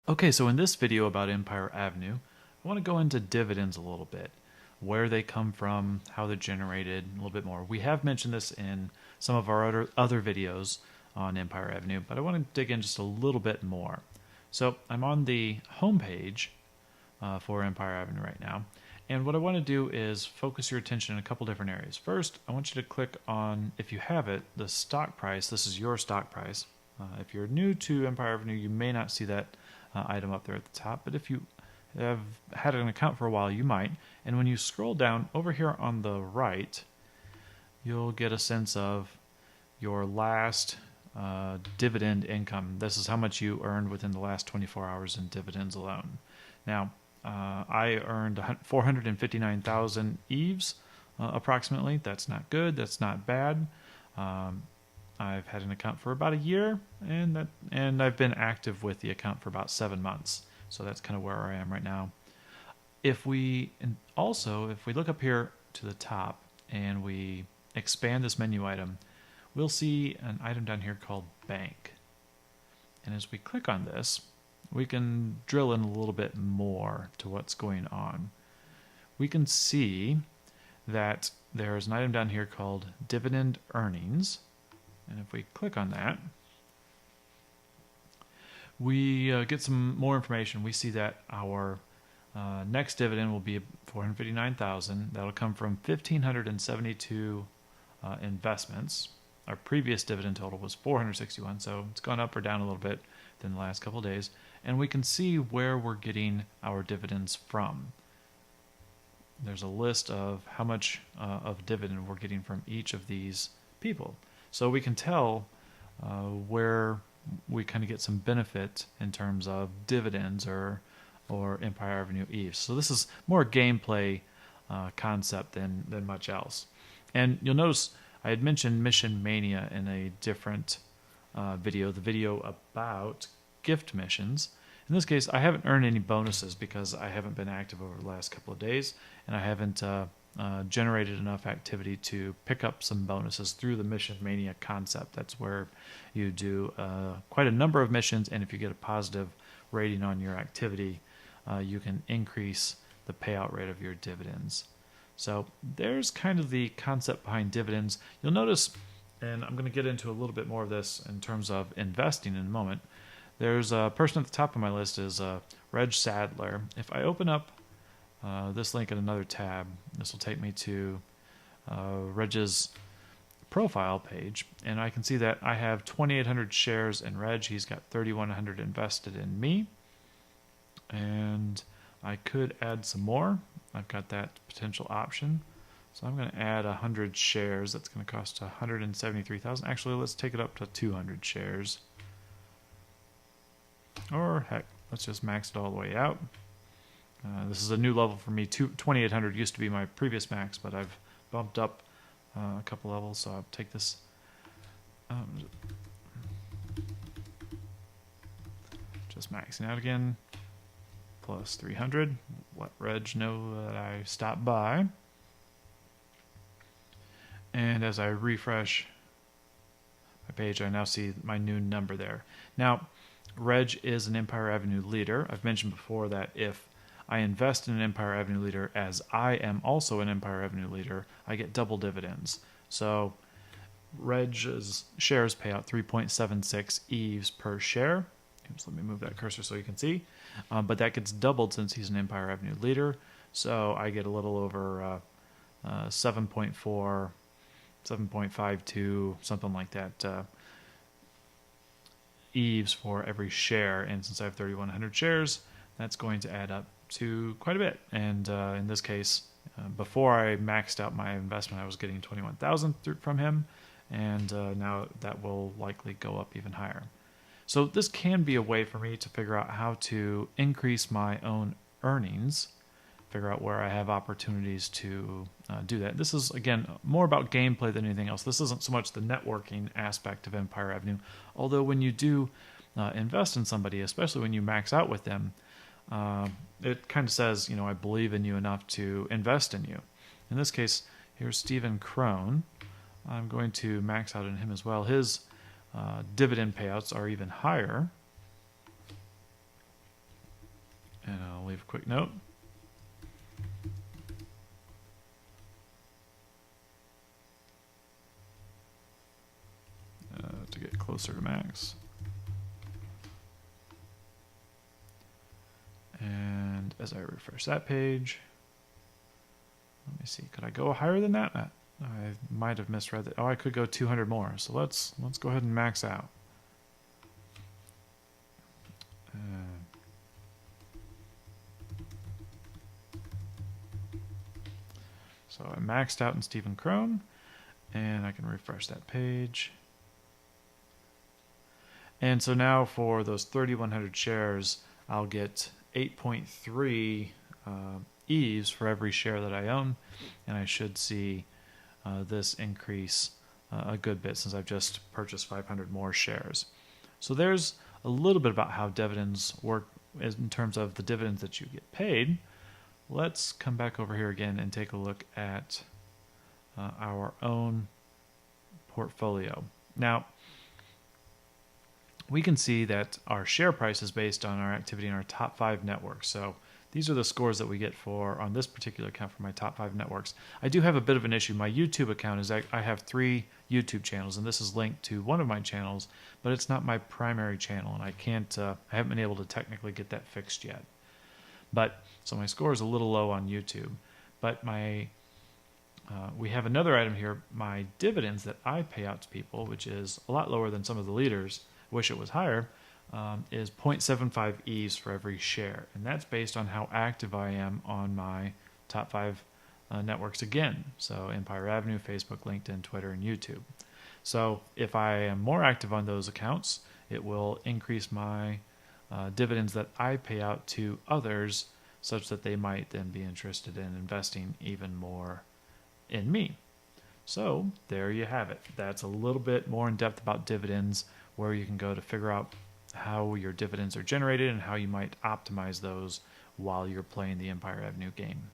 Okay, so in this video about Empire Avenue, I want to go into dividends a little bit, where they come from, how they're generated, a little bit more. We have mentioned this in some of our other videos on Empire Avenue, but I want to dig in just a little bit more. So I'm on the home page for Empire Avenue right now, and what I want to do is focus your attention in a couple different areas. First, I want you to click on, if you have it, the stock price. This is your stock price. If you're new to Empire Avenue, you may not see that item up there at the top, but if you have had an account for a while, you might. And when you scroll down over here on the right, you'll get a sense of your last dividend income. This is how much you earned within the last 24 hours in dividends alone. Now, I earned 459,000 EVEs approximately. That's not good. That's not bad. I've had an account for about a year, and I've been active with the account for about 7 months. So that's kind of where I am right now. If we look up here to the top and we expand this menu item, we'll see an item down here called Bank. And as we click on this, we can drill in a little bit more to what's going on. We can see that there's an item down here called Dividend Earnings. And if we click on that, we get some more information. We see that our next dividend will be 459,000. That'll come from 1,572 investments. Our previous dividend total was 461, so it's gone up or down a little bit in the last couple of days. And we can see where we're getting our dividends from. There's a list of how much of dividend we're getting from each of these people. So we can tell where we kind of get some benefit in terms of dividends or Empire Avenue EVEs. So this is more a gameplay concept than much else. And you'll notice I had mentioned Mission Mania in a different video, the video about gift missions. In this case, I haven't earned any bonuses because I haven't been active over the last couple of days, and I haven't generated enough activity to pick up some bonuses through the Mission Mania concept. That's where you do quite a number of missions, and if you get a positive rating on your activity, you can increase the payout rate of your dividends. So there's kind of the concept behind dividends. You'll notice, and I'm going to get into a little bit more of this in terms of investing in a moment, there's a person at the top of my list is Reg Sadler. If I open up this link in another tab, this will take me to Reg's profile page, and I can see that I have 2,800 shares in Reg. He's got 3,100 invested in me, and I could add some more. I've got that potential option, so I'm going to add 100 shares. That's going to cost 173,000. Actually, let's take it up to 200 shares, or heck, let's just max it all the way out. This is a new level for me. 2,800 used to be my previous max, but I've bumped up a couple levels, so I'll take this. Just maxing out again. Plus 300. Let Reg know that I stopped by. And as I refresh my page, I now see my new number there. Now, Reg is an Empire Avenue leader. I've mentioned before that if I invest in an Empire Avenue leader as I am also an Empire Avenue leader, I get double dividends. So Reg's shares pay out 3.76 EVEs per share. Oops, let me move that cursor so you can see. But that gets doubled since he's an Empire Avenue leader. So I get a little over 7.4, 7.52, something like that, EVEs for every share. And since I have 3,100 shares, that's going to add up to quite a bit. And in this case, before I maxed out my investment, I was getting 21,000 from him. And now that will likely go up even higher. So this can be a way for me to figure out how to increase my own earnings, figure out where I have opportunities to do that. This is, again, more about gameplay than anything else. This isn't so much the networking aspect of Empire Avenue, although when you do invest in somebody, especially when you max out with them, it kind of says, I believe in you enough to invest in you. In this case, here's Stephen Crone. I'm going to max out on him as well. His dividend payouts are even higher. leave a quick note. To get closer to max. And as I refresh that page, let me see, could I go higher than that? I might have misread that. Oh, I could go 200 more. So let's go ahead and max out. So I maxed out in Stephen Crone, and I can refresh that page. And so now for those 3,100 shares, I'll get 8.3 EVs for every share that I own, and I should see this increase a good bit since I've just purchased 500 more shares. So there's a little bit about how dividends work in terms of the dividends that you get paid. Let's come back over here again and take a look at our own portfolio. Now, we can see that our share price is based on our activity in our top 5 networks. So these are the scores that we get for on this particular account for my top 5 networks. I do have a bit of an issue. My YouTube account is I have 3 YouTube channels, and this is linked to one of my channels, but it's not my primary channel, and I haven't been able to technically get that fixed yet. But so my score is a little low on YouTube, but we have another item here, my dividends that I pay out to people, which is a lot lower than some of the leaders. Wish it was higher, is 0.75 EVs for every share. And that's based on how active I am on my top 5 networks again. So Empire Avenue, Facebook, LinkedIn, Twitter, and YouTube. So if I am more active on those accounts, it will increase my dividends that I pay out to others such that they might then be interested in investing even more in me. So there you have it. That's a little bit more in depth about dividends, where you can go to figure out how your dividends are generated and how you might optimize those while you're playing the Empire Avenue game.